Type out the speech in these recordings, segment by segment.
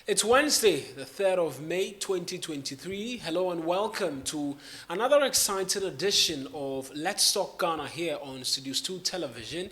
It's Wednesday, the 3rd of May 2023. Hello and welcome to another exciting edition of Let's Talk Ghana here on Studios 2 Television.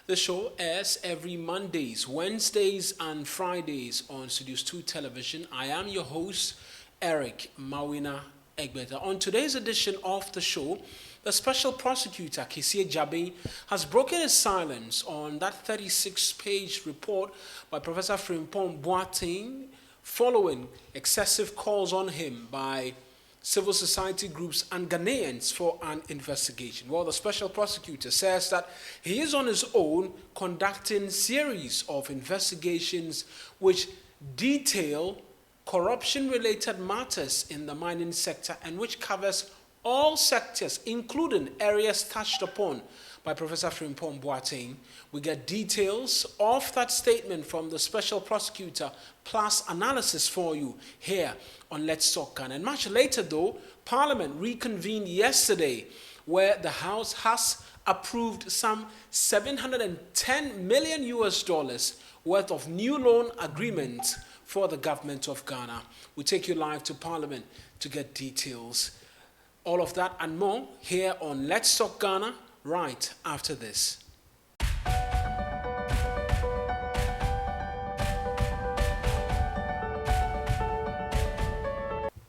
The show airs every Mondays, Wednesdays, and Fridays on Studios 2 Television. I am your host, Eric Mawina Egbeta. On today's edition of the show, the special prosecutor, Kisie Jabe, has broken his silence on that 36-page report by Professor Frimpong Boateng following excessive calls on him by civil society groups and Ghanaians for an investigation. Well, the special prosecutor says that he is on his own conducting series of investigations which detail corruption-related matters in the mining sector and which covers all sectors, including areas touched upon by Professor Frimpong Boateng. We get details of that statement from the special prosecutor, plus analysis for you here on Let's Talk Ghana. And much later, though, Parliament reconvened yesterday, where the House has approved some $710 million worth of new loan agreements for the government of Ghana. We take you live to Parliament to get details. All of that and more here on Let's Talk Ghana right after this.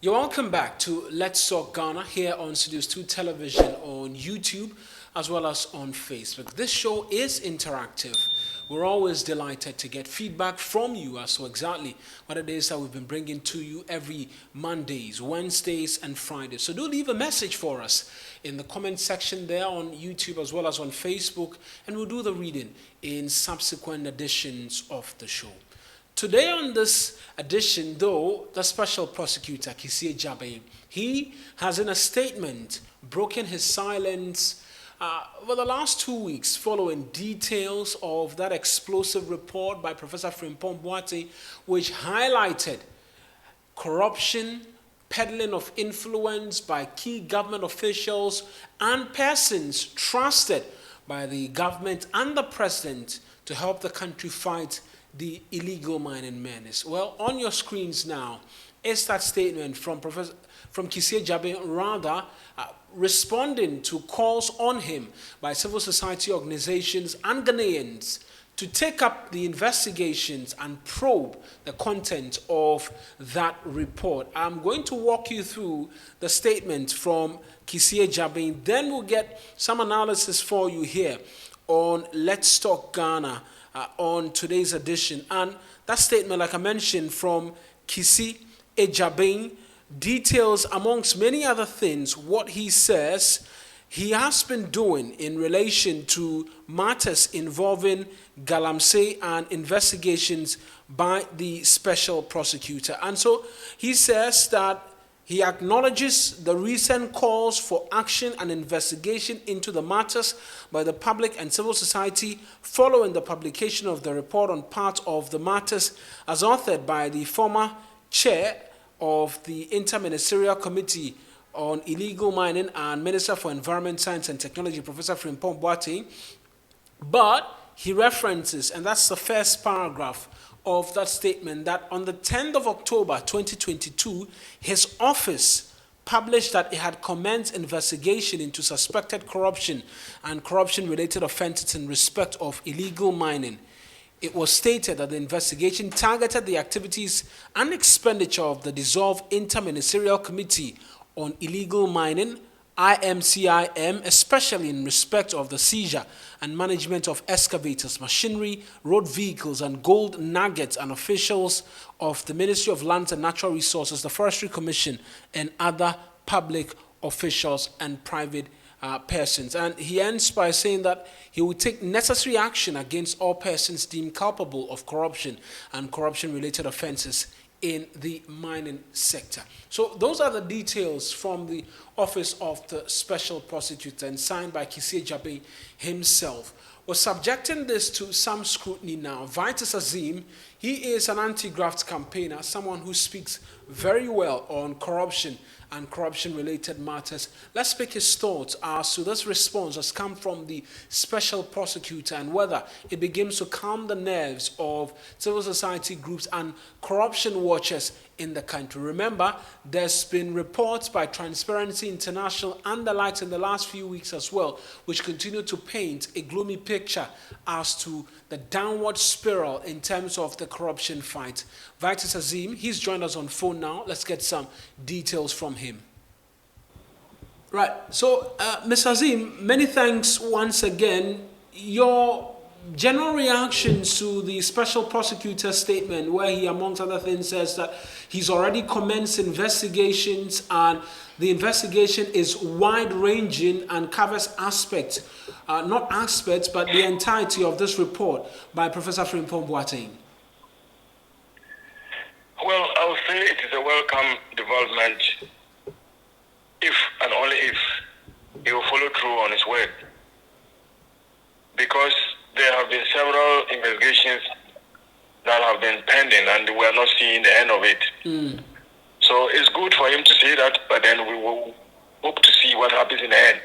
You're welcome back to Let's Talk Ghana here on Studios 2 Television on YouTube as well as on Facebook. This show is interactive. We're always delighted to get feedback from you as to exactly what it is that we've been bringing to you every Mondays, Wednesdays, and Fridays. So do leave a message for us in the comment section there on YouTube as well as on Facebook, and we'll do the reading in subsequent editions of the show. Today on this edition, though, the special prosecutor, Kisie Jabe, he has in a statement broken his silence for the last 2 weeks following details of that explosive report by Professor Frimpong Boateng, which highlighted corruption, peddling of influence by key government officials and persons trusted by the government and the president to help the country fight the illegal mining menace. Well, on your screens now is that statement from Kisie Jabe, responding to calls on him by civil society organizations and Ghanaians to take up the investigations and probe the content of that report. I'm going to walk you through the statement from Kisie Jabe, then we'll get some analysis for you here on Let's Talk Ghana on today's edition. And that statement, like I mentioned, from Kisie Jabe, details, amongst many other things, what he says he has been doing in relation to matters involving Galamsey and investigations by the special prosecutor. And so he says that he acknowledges the recent calls for action and investigation into the matters by the public and civil society following the publication of the report on part of the matters as authored by the former chair of the Interministerial Committee on Illegal Mining and Minister for Environment, Science and Technology, Professor Frimpong Boateng. But he references, and that's the first paragraph of that statement, that on the 10th of October 2022, his office published that it had commenced investigation into suspected corruption and corruption-related offences in respect of illegal mining. It was stated that the investigation targeted the activities and expenditure of the dissolved Interministerial Committee on Illegal Mining, IMCIM, especially in respect of the seizure and management of excavators, machinery, road vehicles, and gold nuggets, and officials of the Ministry of Lands and Natural Resources, the Forestry Commission, and other public officials and private persons. And he ends by saying that he will take necessary action against all persons deemed culpable of corruption and corruption-related offences in the mining sector. So those are the details from the Office of the Special Prosecutor and signed by Kisie Jabe himself. We're subjecting this to some scrutiny now. Vitus Azim, he is an anti-graft campaigner, someone who speaks very well on corruption and corruption-related matters. Let's pick his thoughts as to this response has come from the special prosecutor and whether it begins to calm the nerves of civil society groups and corruption watchers in the country. Remember, there's been reports by Transparency International and the likes in the last few weeks as well, which continue to paint a gloomy picture as to the downward spiral in terms of the corruption fight. Vitus Azim, he's joined us on phone now. Let's get some details from him. Right, so Mr. Azim, many thanks once again. Your general reactions to the special prosecutor's statement where he, amongst other things, says that he's already commenced investigations and the investigation is wide-ranging and covers aspects, not aspects, but the entirety of this report by Professor Frimpong Boateng. Well, I would say it is a welcome development if and only if he will follow through on his word. Because there have been several investigations that have been pending and we are not seeing the end of it. So it's good for him to say that, but then we will hope to see what happens in the end.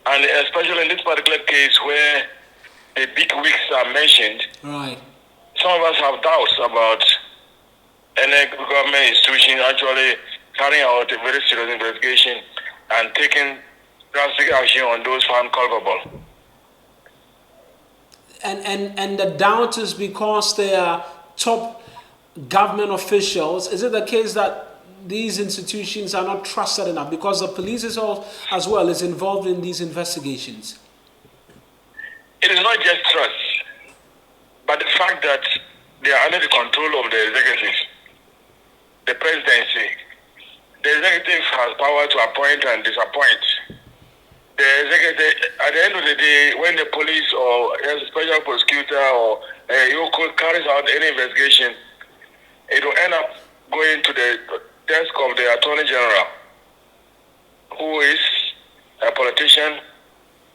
And especially in this particular case where the big wigs are mentioned, right, some of us have doubts about any government institution actually carrying out a very serious investigation and taking drastic action on those found culpable. And the doubt is because they are top government officials. Is it the case that these institutions are not trusted enough because the police as well is involved in these investigations? It is not just trust, but the fact that they are under the control of the executive, the presidency. The executive has power to appoint and disappoint. The executive, at the end of the day, when the police or a special prosecutor or you carries out any investigation, it will end up going to the desk of the Attorney General, who is a politician,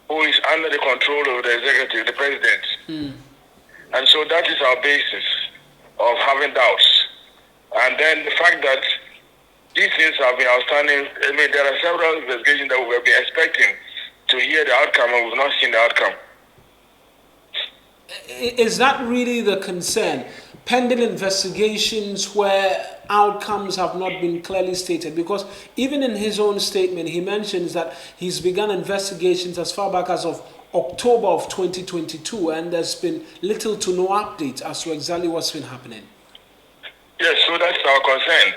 who is under the control of the executive, the president. And so that is our basis of having doubts. And then the fact that these things have been outstanding, I mean, there are several investigations that we have been expecting to hear the outcome, and we've not seen the outcome. Is that really the concern? Pending investigations where outcomes have not been clearly stated? Because even in his own statement, he mentions that he's begun investigations as far back as of October of 2022, and there's been little to no update as to exactly what's been happening. Yes, so that's our concern.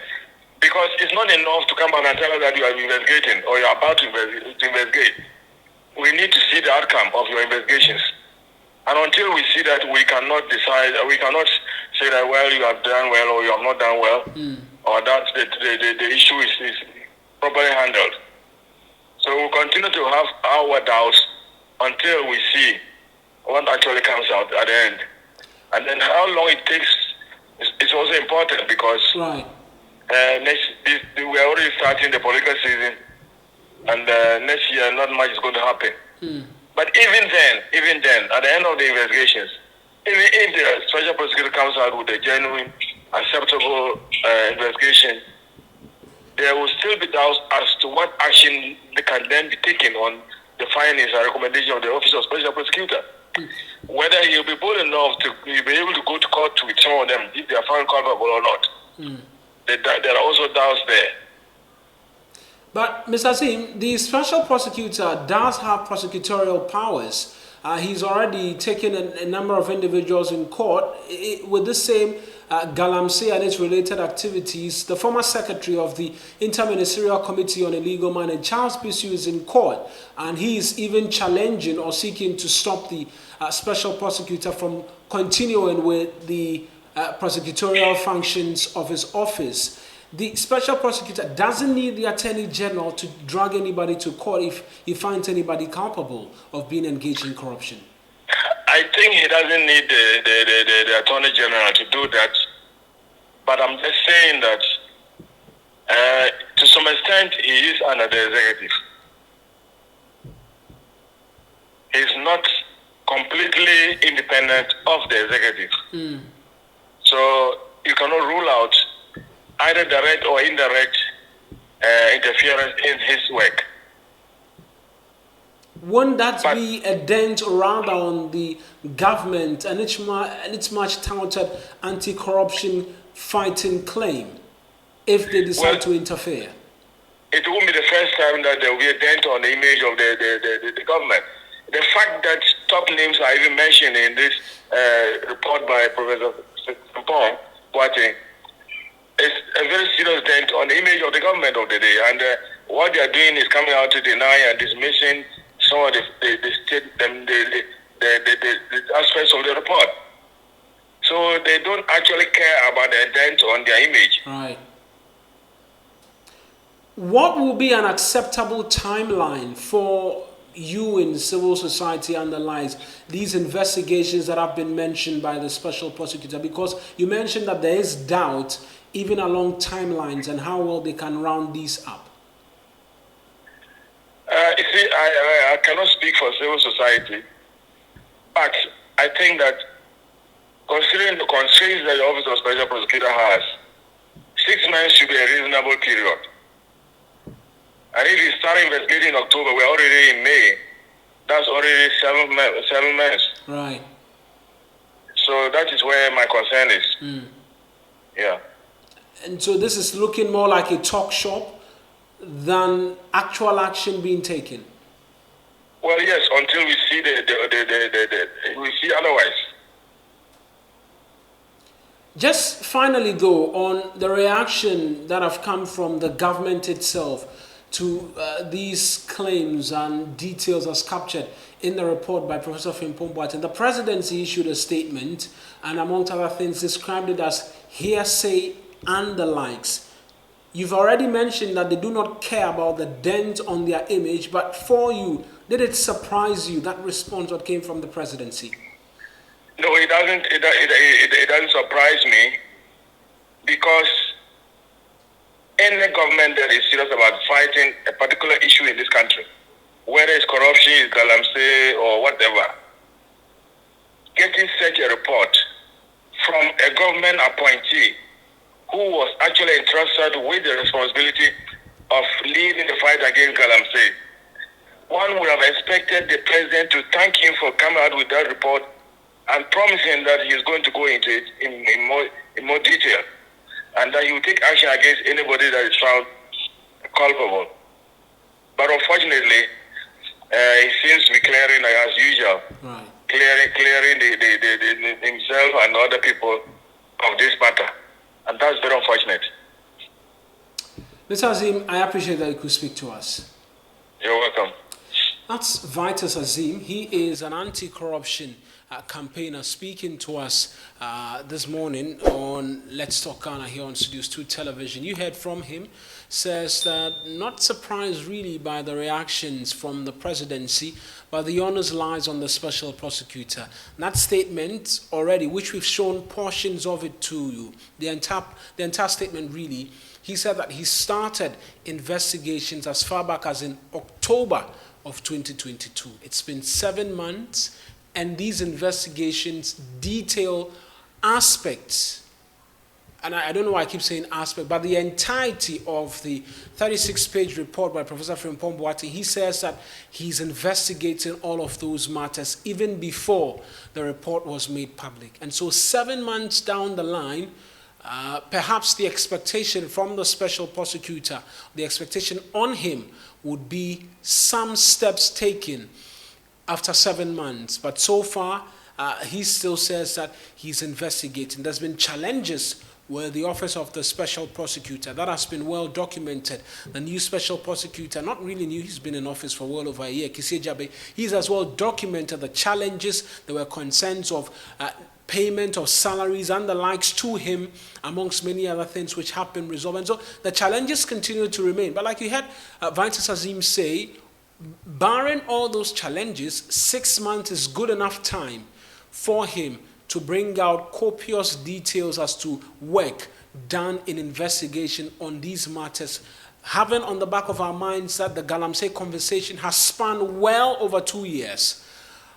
Because it's not enough to come out and tell us that you are investigating or you are about to investigate. We need to see the outcome of your investigations. And until we see that, we cannot decide, we cannot say that, well, you have done well or you have not done well, or that the issue is properly handled. So we'll continue to have our doubts until we see what actually comes out at the end. And then how long it takes is also important because right. We are already starting the political season, and next year not much is going to happen. But even then, at the end of the investigations, even if the special prosecutor comes out with a genuine, acceptable investigation, there will still be doubts as to what action they can then be taken on the findings and recommendation of the Office of Special Prosecutor. Whether he will be bold enough to be able to go to court with some of them if they are found culpable or not. There are also doubts there. But Mr. Azim, the special prosecutor does have prosecutorial powers. He's already taken a number of individuals in court. With the same Galamsey and its related activities, the former secretary of the Interministerial Committee on Illegal Mining, Charles Bisu, is in court, and he is even challenging or seeking to stop the special prosecutor from continuing with the prosecutorial functions of his office. The special prosecutor doesn't need the Attorney General to drag anybody to court if he finds anybody culpable of being engaged in corruption. I think he doesn't need the Attorney General to do that. But I'm just saying that to some extent he is under the executive. He's not completely completely independent of the executive. So you cannot rule out either direct or indirect interference in his work. Won't that be a dent rather on the government and its much touted anti-corruption fighting claim if they decide to interfere? It won't be the first time that there will be a dent on the image of the government. The fact that top names are even mentioned in this report by Professor Frimpong Boateng is a very serious dent on the image of the government of the day. And what they are doing is coming out to deny and dismissing some of the aspects of the report. So they don't actually care about the dent on their image. Right. What will be an acceptable timeline for you in civil society and the likes, these investigations that have been mentioned by the special prosecutor? Because you mentioned that there is doubt even along timelines and how well they can round these up. You see, I cannot speak for civil society, but I think that considering the constraints that the Office of Special Prosecutor has, 6 months should be a reasonable period. And if you start investigating in October, we're already in May. That's already 7 months. Right. So that is where my concern is. Yeah. And so this is looking more like a talk shop than actual action being taken. Well, yes, until we see we see otherwise. Just finally, though, on the reaction that have come from the government itself to these claims and details as captured in the report by Professor Frimpong Boateng, the presidency issued a statement and, among other things, described it as hearsay and the likes. You've already mentioned that they do not care about the dent on their image, but for you, did it surprise you, that response that came from the presidency? No, it doesn't. It doesn't surprise me, because any government that is serious about fighting a particular issue in this country, whether it's corruption, it's galamsey, or whatever, getting such a report from a government appointee who was actually entrusted with the responsibility of leading the fight against galamsey, one would have expected the president to thank him for coming out with that report and promising that he is going to go into it in more detail, and that he will take action against anybody that is found culpable. But unfortunately, he seems to be clearing as usual, right. clearing himself and other people of this matter, and that's very unfortunate. Mr. Azim, I appreciate that you could speak to us. You're welcome. That's Vitus Azim. He is an anti-corruption campaigner speaking to us this morning on Let's Talk Ghana here on Studios 2 Television. You heard from him, says that not surprised really by the reactions from the presidency, but the onus lies on the special prosecutor. That statement already, which we've shown portions of it to you, the entire statement really, he said that he started investigations as far back as in October of 2022. It's been 7 months, and these investigations detail aspects, and I don't know why I keep saying aspect, but the entirety of the 36-page report by Professor Frimpong Boateng. He says that he's investigating all of those matters even before the report was made public. And so 7 months down the line, perhaps the expectation from the special prosecutor, the expectation on him would be some steps taken after 7 months. But so far, he still says that he's investigating. There's been challenges where the office of the special prosecutor, that has been well documented. The new special prosecutor, not really new, he's been in office for well over a year, Kissie Jabe, he's as well documented the challenges. There were concerns of payment of salaries and the likes to him, amongst many other things which have been resolved. And so the challenges continue to remain. But like you had Vitus Azim say, barring all those challenges, 6 months is good enough time for him to bring out copious details as to work done in investigation on these matters, having on the back of our minds that the Galamsey conversation has spanned well over 2 years.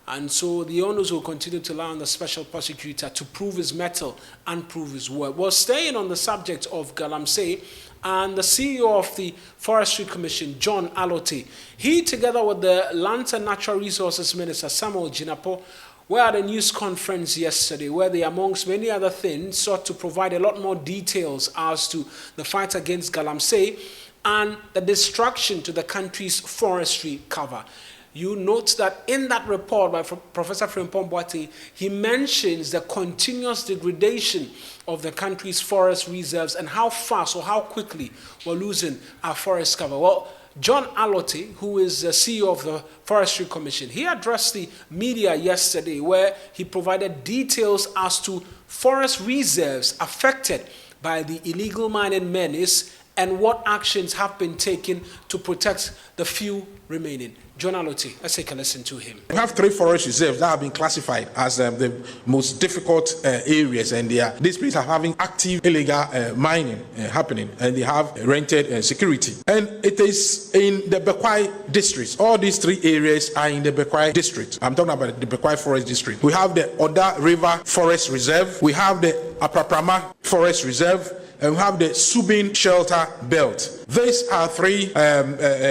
And so the onus will continue to lie on the special prosecutor to prove his mettle and prove his word. Well, staying on the subject of Galamsey, and the CEO of the Forestry Commission, John Alote, he, together with the Lands and Natural Resources Minister, Samuel Jinapor, were at a news conference yesterday where they, amongst many other things, sought to provide a lot more details as to the fight against Galamsey and the destruction to the country's forestry cover. You note that in that report by Professor Frimpong Boateng, he mentions the continuous degradation of the country's forest reserves and how fast or how quickly we're losing our forest cover. Well, John Alote, who is the CEO of the Forestry Commission, he addressed the media yesterday where he provided details as to forest reserves affected by the illegal mining menace and what actions have been taken to protect the few remaining. John Alote, let's take a listen to him. We have 3 forest reserves that have been classified as the most difficult areas, and these places are having active illegal mining happening, and they have rented security. And it is in the Bekwai district. All these 3 areas are in the Bekwai district. I'm talking about the Bekwai Forest District. We have the Oda River Forest Reserve. We have the Apraprama Forest Reserve. And we have the Subin Shelter Belt. These are 3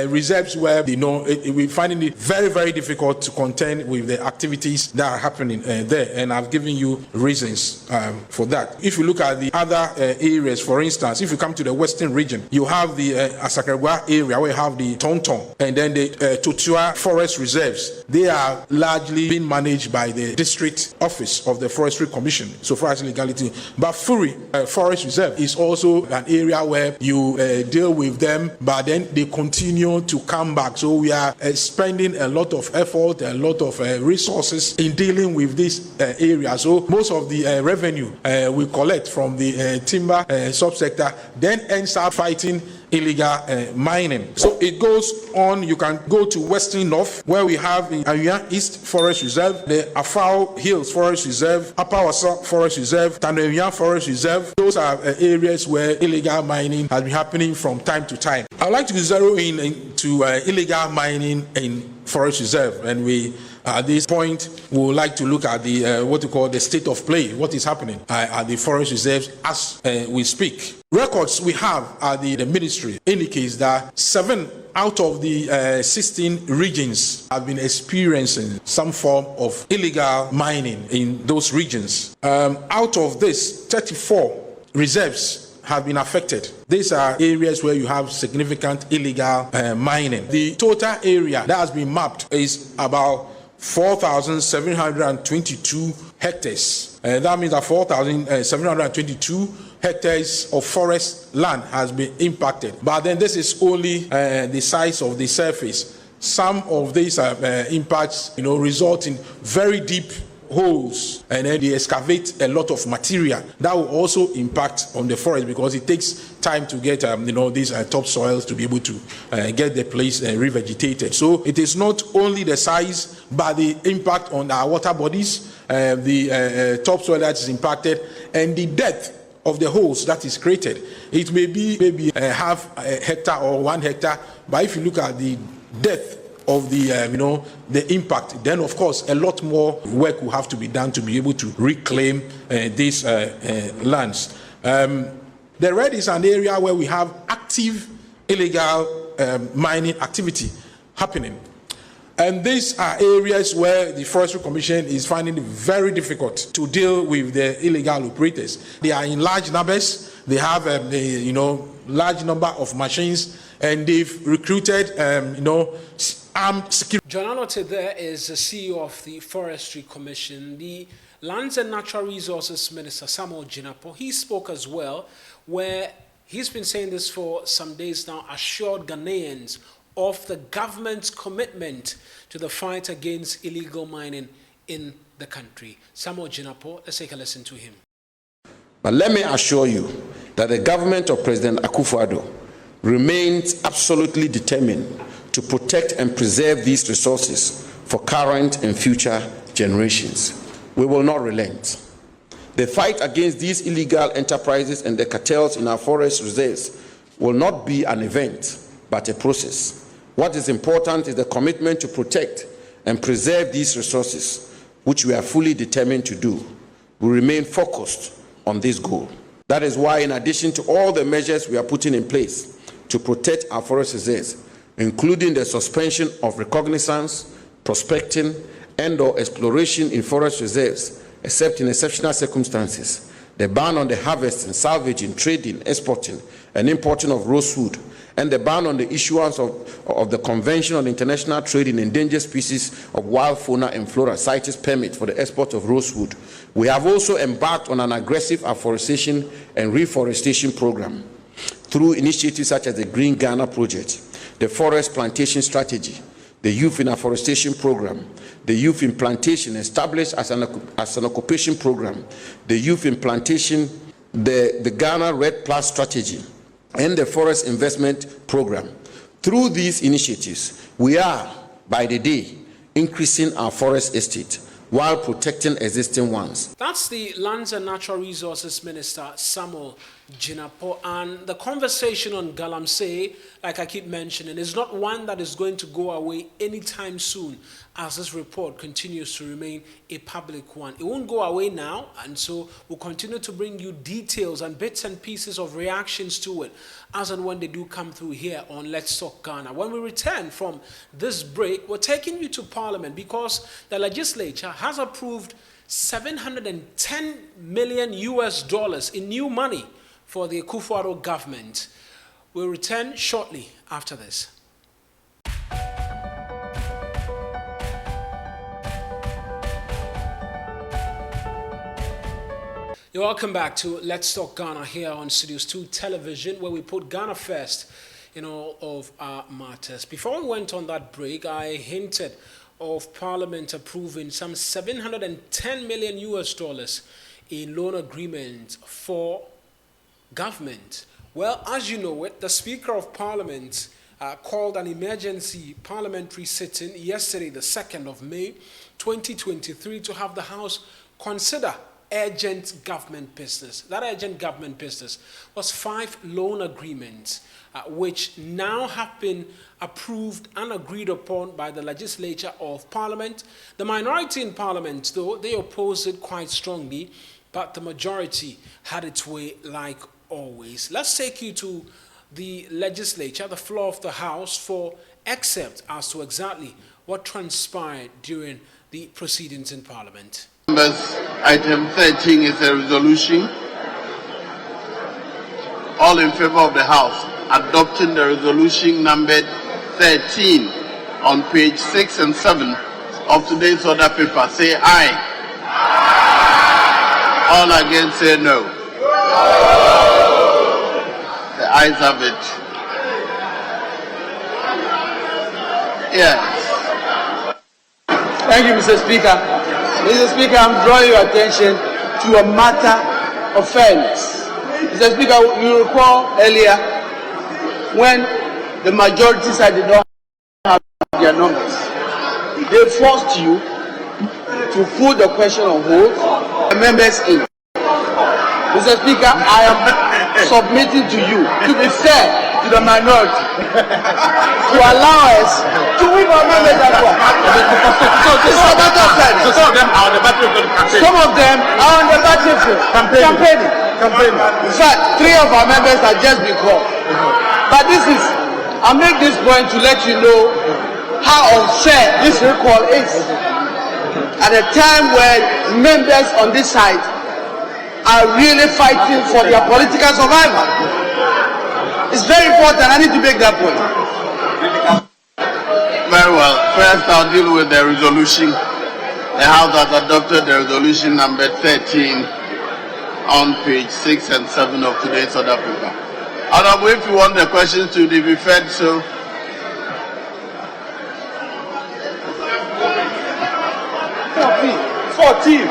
reserves where we're finding it very, very difficult to contend with the activities that are happening there. And I've given you reasons for that. If you look at the other areas, for instance, if you come to the western region, you have the Asakregwa area where you have the Tonton and then the Totua Forest Reserves. They are largely being managed by the district office of the Forestry Commission, so far as legality. But Furi Forest Reserve is also an area where you deal with them, but then they continue to come back. So we are spending a lot of effort, a lot of resources in dealing with this area. So most of the revenue we collect from the timber subsector then ends up fighting illegal mining. So it goes on. You can go to Western North, where we have the Ayuan East Forest Reserve, the Afao Hills Forest Reserve, Upper Wasa Forest Reserve, Tandoyuan Forest Reserve. Those are areas where illegal mining has been happening from time to time. I'd like to zero in to illegal mining in Forest Reserve, and we at this point we would like to look at the what we call the state of play, what is happening at the forest reserves as we speak. Records we have at the ministry indicates that 7 out of the 16 regions have been experiencing some form of illegal mining in those regions. Out of this, 34 reserves have been affected. These are areas where you have significant illegal mining. The total area that has been mapped is about 4,722 hectares. That means that 4,722 hectares of forest land has been impacted. But then this is only the size of the surface. Some of these impacts, result in very deep holes, and then they excavate a lot of material that will also impact on the forest, because it takes time to get these topsoils to be able to get the place revegetated. So it is not only the size but the impact on our water bodies, the topsoil that is impacted, and the depth of the holes that is created. It may be maybe half a hectare or 1 hectare, but if you look at the depth of the the impact, then of course a lot more work will have to be done to be able to reclaim these lands. The red is an area where we have active illegal mining activity happening, and these are areas where the Forestry Commission is finding it very difficult to deal with the illegal operators. They are in large numbers. They have large number of machines, and they've recruited armed security. John Alote there is the CEO of the Forestry Commission. The Lands and Natural Resources Minister, Samuel Jinapor, he spoke as well, where he's been saying this for some days now, assured Ghanaians of the government's commitment to the fight against illegal mining in the country. Samuel Jinapor, let's take a listen to him. But let me assure you that the government of President Akufo-Addo remains absolutely determined to protect and preserve these resources for current and future generations. We will not relent. The fight against these illegal enterprises and the cartels in our forest reserves will not be an event, but a process. What is important is the commitment to protect and preserve these resources, which we are fully determined to do, we remain focused on this goal. That is why, in addition to all the measures we are putting in place to protect our forest reserves, including the suspension of recognizance, prospecting, and/or exploration in forest reserves, except in exceptional circumstances, the ban on the harvesting, salvaging, trading, exporting, and importing of rosewood, and the ban on the issuance of the Convention on International Trade in Endangered Species of Wild Fauna and Flora CITES permit for the export of rosewood. We have also embarked on an aggressive afforestation and reforestation program through initiatives such as the Green Ghana Project, the Forest Plantation Strategy, the Youth in Afforestation Program, the Youth in Plantation established as an occupation program, the Youth in Plantation, the Ghana Red Plus Strategy, and the Forest Investment Program. Through these initiatives, we are, by the day, increasing our forest estate while protecting existing ones. That's the Lands and Natural Resources Minister, Samuel Jinapor, and the conversation on Galamsey, like I keep mentioning, is not one that is going to go away anytime soon, as this report continues to remain a public one. It won't go away now, and so we'll continue to bring you details and bits and pieces of reactions to it as and when they do come through here on Let's Talk Ghana. When we return from this break, we're taking you to Parliament because the legislature has approved $710 million in new money for the Akufo-Addo government. We'll return shortly after this. You're welcome back to Let's Talk Ghana here on Studios 2 Television, where we put Ghana first in all of our matters. Before we went on that break, I hinted of Parliament approving some $710 million in loan agreement for government. Well, as you know it, the Speaker of Parliament called an emergency parliamentary sitting yesterday, the 2nd of May, 2023, to have the House consider urgent government business. That urgent government business was 5 loan agreements, which now have been approved and agreed upon by the legislature of Parliament. The minority in Parliament, though, they opposed it quite strongly, but the majority had its way like always. Let's take you to the legislature, the floor of the House, for excerpt as to exactly what transpired during the proceedings in Parliament. Members, item 13 is a resolution. All in favor of the House adopting the resolution numbered 13 on page 6 and 7 of today's order paper, say aye. All against, say no. The ayes have it. Yes. Thank you, Mr. Speaker. Mr. Speaker, I'm drawing your attention to a matter of fairness. Mr. Speaker, you recall earlier when the majority side did not have their numbers. They forced you to put the question on hold, the members in. Mr. Speaker, I am submitting to you to be fair to the minority, to allow us to win our members as well. Some of them are on the battlefield campaigning. Some of them are on the battlefield campaigning. In fact, 3 of our members have just been called. But I make this point to let you know how unfair this recall is. At a time where members on this side are really fighting for their political survival. It's very important. I need to make that point. Very well. First, I'll deal with the resolution. The House has adopted the resolution number 13 on page 6 and 7 of today's order paper. Honorable, if you want the questions to be referred, so. Fourteen.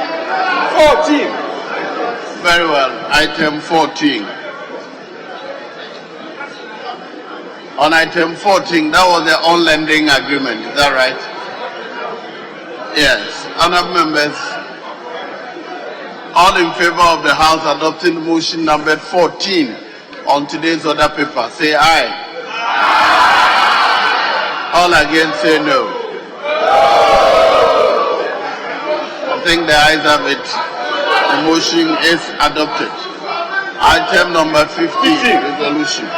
Very well. Item 14. On item 14, that was the on-lending agreement. Is that right? Yes. Honourable members, all in favor of the House adopting motion number 14 on today's order paper, say aye. All against, say no. think the ayes have it. The motion is adopted. Item number 15, resolution.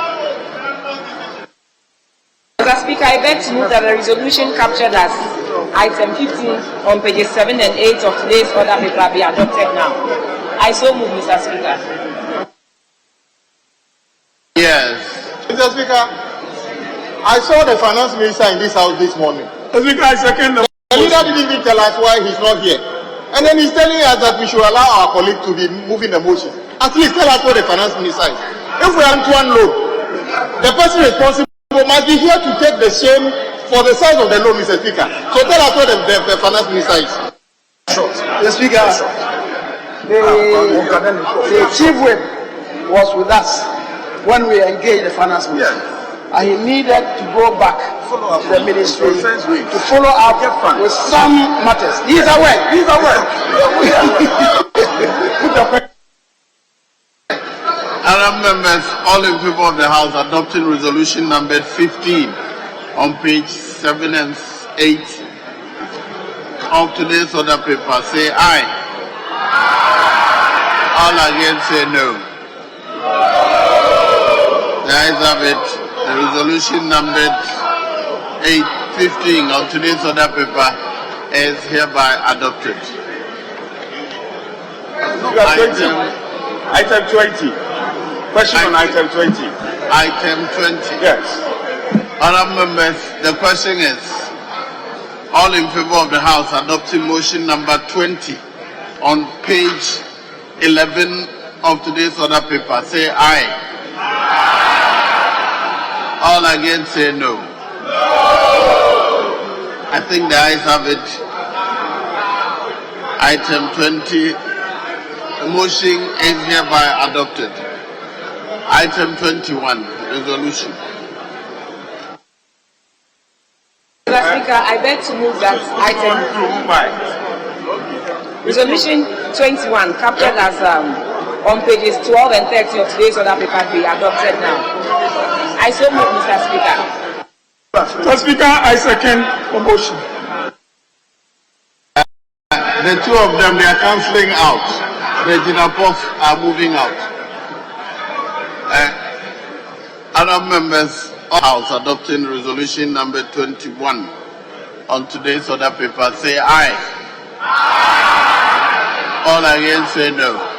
Mr. Speaker, I beg to move that the resolution captured as item 15 on pages 7 and 8 of today's order paper be adopted now. I so move, Mr. Speaker. Yes. Mr. Speaker, I saw the finance minister in this house this morning. Mr. Speaker, I second the leader didn't even tell us why he's not here. And then he's telling us that we should allow our colleague to be moving the motion. At least tell us what the finance minister is. If we are into one loan, the person responsible must be here to take the shame for the size of the loan, Mr. Speaker. So tell us what the finance minister is. Mr. Speaker, the chief whip was with us when we engaged the finance minister. And he needed to go back to the ministry to follow up with some matters. He is aware. He is aware. Honourable members, all in favour of the House adopting resolution number 15 on page 7 and 8 of today's order paper, say aye. All against say no. The ayes have it. The resolution numbered 15 on today's order paper is hereby adopted. Item 20. Question on item 20. Item 20. Yes. Honourable members, the question is, all in favour of the House adopting motion number 20 on page 11 of today's order paper, say aye. All against say no. I think the ayes have it. Item 20, the motion is hereby adopted. Item 21, resolution. Mr. Speaker, I beg to move that item resolution 21 captured as on pages 12 and 30 of today's order paper be adopted now. I so move, Mr. Speaker. Mr. Speaker, I second the motion. The two of them, they are cancelling out. The Jinapos are moving out. Other members of the House adopting resolution number 21 on today's order paper, say aye. All against say no.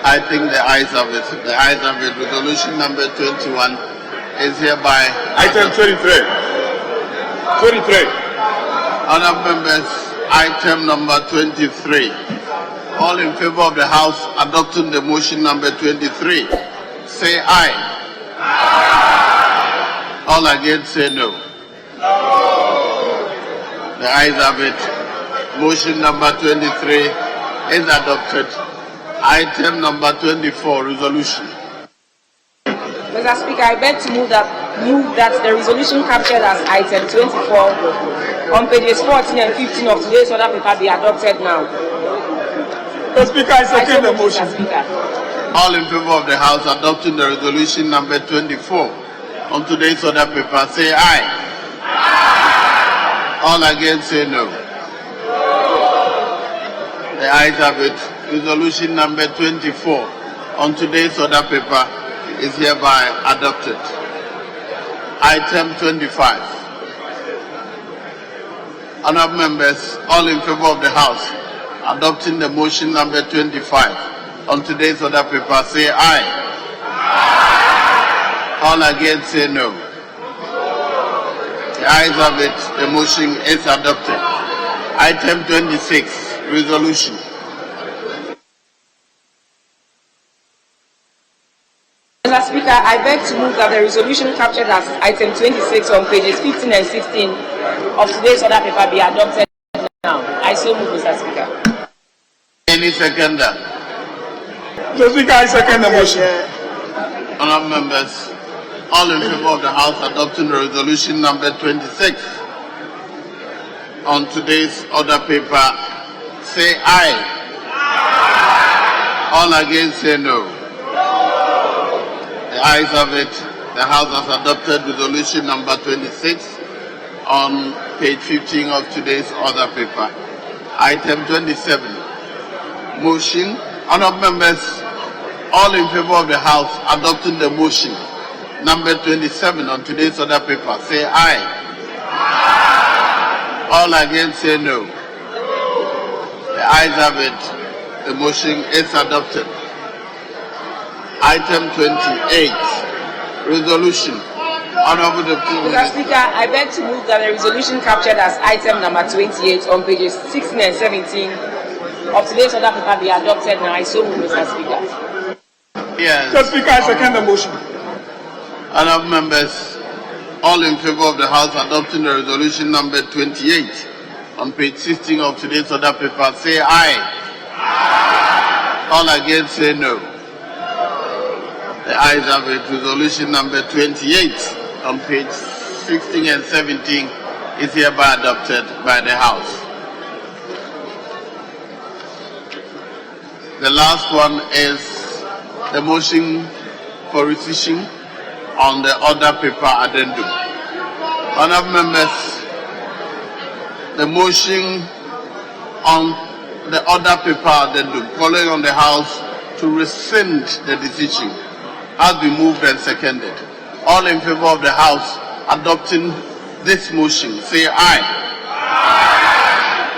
I think the ayes have it. The ayes have it. Resolution number 21 is hereby. Item 23. 23. Honourable members, item number 23. All in favour of the House adopting the motion number 23, say aye. All against say no. The ayes have it. Motion number 23 is adopted. Item number 24, resolution. Mr. Speaker, I beg to move that the resolution captured as item 24 on pages 14 and 15 of today's order paper be adopted now. Mr. Speaker, I second the motion. All in favour of the House adopting the resolution number 24 on today's order paper, say aye. All against say no. The ayes have it. Resolution number 24 on today's order paper is hereby adopted. Item 25. Honourable members, all in favour of the House adopting the motion number 25 on today's order paper, say aye. All against say no. The ayes have it. The motion is adopted. Item 26, resolution. Mr. Speaker, I beg to move that the resolution captured as item 26 on pages 15 and 16 of today's order paper be adopted now. I so move, Mr. Speaker. Any seconder? Mr. Speaker, I second the motion. Honourable members, all in favour of the House adopting resolution number 26 on today's order paper, say aye. All against say no. The ayes have it. The House has adopted resolution number 26 on page 15 of today's other paper. Item 27, motion. Honourable members, all in favour of the House adopting the motion number 27 on today's other paper, say aye. All against, say no. The ayes have it. The motion is adopted. Item 28, resolution. Honourable Deputy Mr. Speaker, I beg to move that the resolution captured as item number 28 on pages 16 and 17 of today's order paper be adopted now. I so move, Mr. Speaker. Yes. Mr. Speaker, I second the motion. Honourable members, all in favour of the House adopting the resolution number 28 on page 16 of today's order paper, say aye. All against, say no. The ayes have it. Resolution number 28 on page 16 and 17 is hereby adopted by the House. The last one is the motion for rescission on the other paper addendum. Honourable members, the motion on the other paper addendum following on the House to rescind the decision has been moved and seconded. All in favour of the House adopting this motion, say aye.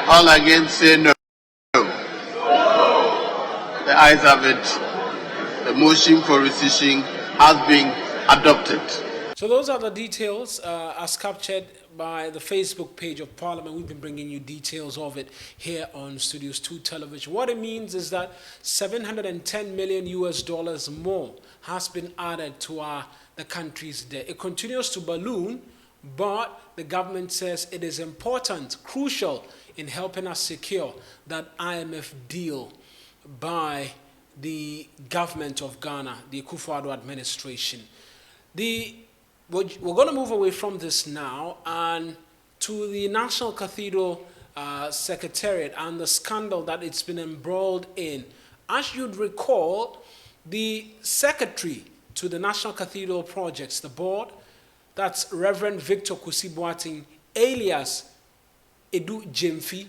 All against, say no. The ayes have it. The motion for rescission has been adopted. So those are the details as captured by the Facebook page of Parliament. We've been bringing you details of it here on Studios 2 Television. What it means is that $710 million more has been added to the country's debt. It continues to balloon, but the government says it is important, crucial in helping us secure that IMF deal by the government of Ghana, the Akufo-Addo administration. We're going to move away from this now and to the National Cathedral Secretariat and the scandal that it's been embroiled in. As you'd recall, the secretary to the National Cathedral Projects, the board, that's Reverend Victor Kusi Boateng, alias Edu Jemfi,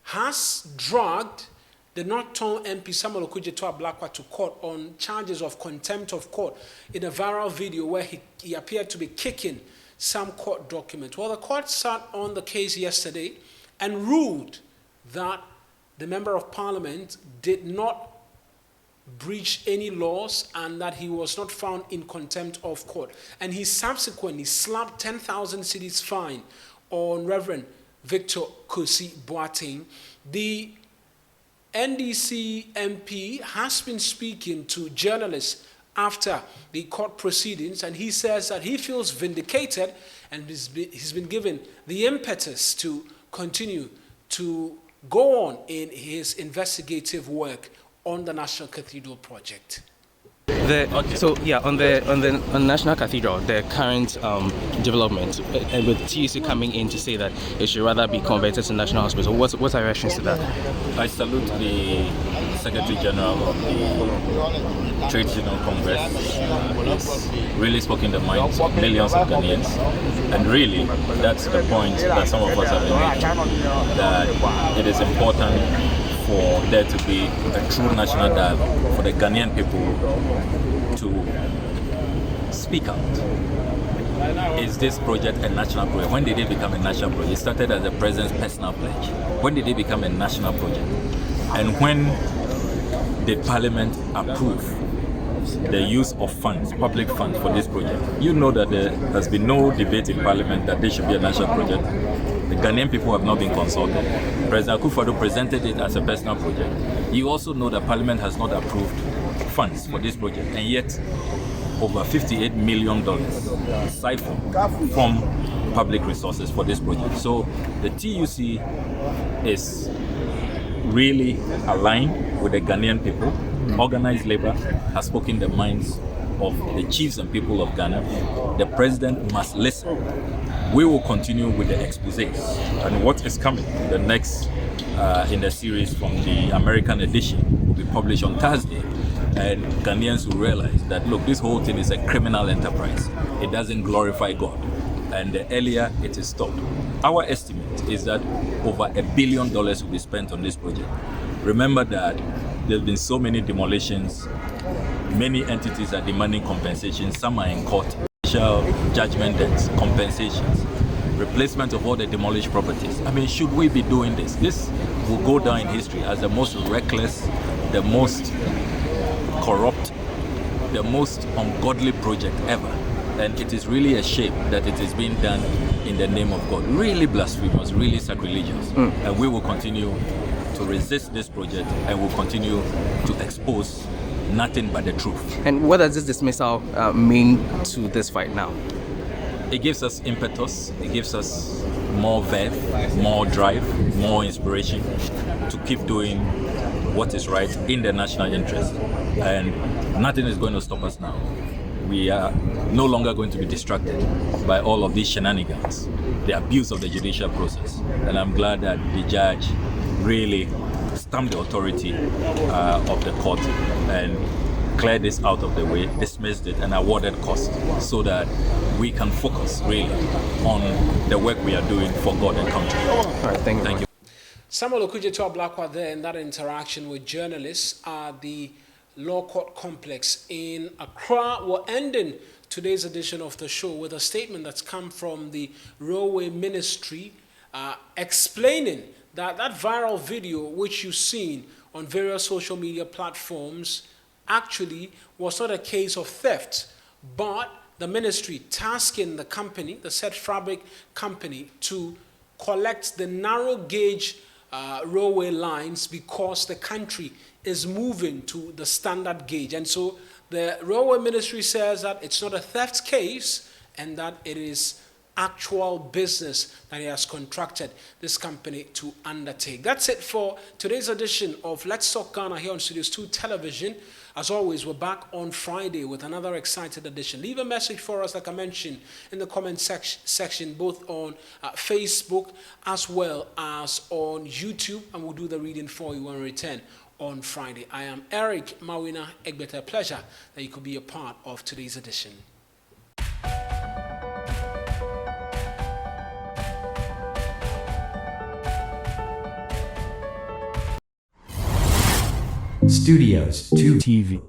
has dragged the Northern MP Samuel Okudzeto-Ablakwa to court on charges of contempt of court in a viral video where he appeared to be kicking some court document. Well, the court sat on the case yesterday and ruled that the Member of Parliament did not breach any laws and that he was not found in contempt of court. And he subsequently slapped 10,000 cedis fine on Reverend Victor Kusi Boateng. The NDC MP has been speaking to journalists after the court proceedings, and he says that he feels vindicated and he's been given the impetus to continue to go on in his investigative work on the National Cathedral project. So yeah, on the National Cathedral, the current development, and with TUC coming in to say that it should rather be converted to National Hospital, what's our reaction to that? I salute the Secretary General of the Trade Union Congress. He's really spoken the minds of millions of Ghanaians, and really that's the point that some of us have been making, that it is important for there to be a true national dialogue, for the Ghanaian people to speak out. Is this project a national project? When did it become a national project? It started as the President's personal pledge. When did it become a national project? And when did Parliament approve the use of funds, public funds, for this project? You know that there has been no debate in Parliament that this should be a national project. The Ghanaian people have not been consulted. President Akufo-Addo presented it as a personal project. You also know that Parliament has not approved funds for this project, and yet over $58 million siphoned from public resources for this project. So the TUC is really aligned with the Ghanaian people. Organized labor has spoken the minds of the chiefs and people of Ghana. The president must listen. We will continue with the exposés and what is coming. The next in the series from the American edition will be published on Thursday, and Ghanaians will realize that, look, this whole thing is a criminal enterprise. It doesn't glorify God. and the earlier it is stopped. Our estimate is that over $1 billion will be spent on this project. Remember that there's been so many demolitions, many entities are demanding compensation, some are in court, judicial judgment debts, compensations, replacement of all the demolished properties. I mean, should we be doing this? This will go down in history as the most reckless, the most corrupt, the most ungodly project ever. And it is really a shame that it is being done in the name of God. Really blasphemous, really sacrilegious. And we will continue to resist this project and will continue to expose nothing but the truth. And what does this dismissal mean to this fight now? It gives us impetus, it gives us more verve, more drive, more inspiration to keep doing what is right in the national interest. And nothing is going to stop us now. We are no longer going to be distracted by all of these shenanigans, the abuse of the judicial process. And I'm glad that the judge really stamped the authority of the court and cleared this out of the way, dismissed it, and awarded costs so that we can focus really on the work we are doing for God and country. All right, thank you. Samuel Okudzeto Ablakwa there in that interaction with journalists at the Law Court Complex in Accra. We're ending today's edition of the show with a statement that's come from the Railway Ministry explaining that viral video which you've seen on various social media platforms actually was not a case of theft, but the ministry tasking the company, the Set Fabric company, to collect the narrow gauge railway lines because the country is moving to the standard gauge. And so the Railway Ministry says that it's not a theft case and that it is actual business that he has contracted this company to undertake. That's it for today's edition of Let's Talk Ghana here on Studios 2 Television. As always, we're back on Friday with another exciting edition. Leave a message for us, like I mentioned, in the comment section, both on Facebook as well as on YouTube, and we'll do the reading for you when we return on Friday. I am Eric Mawina Egbeta. Pleasure that you could be a part of today's edition. Studios 2 TV.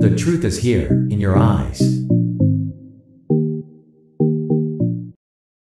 The truth is here in your eyes.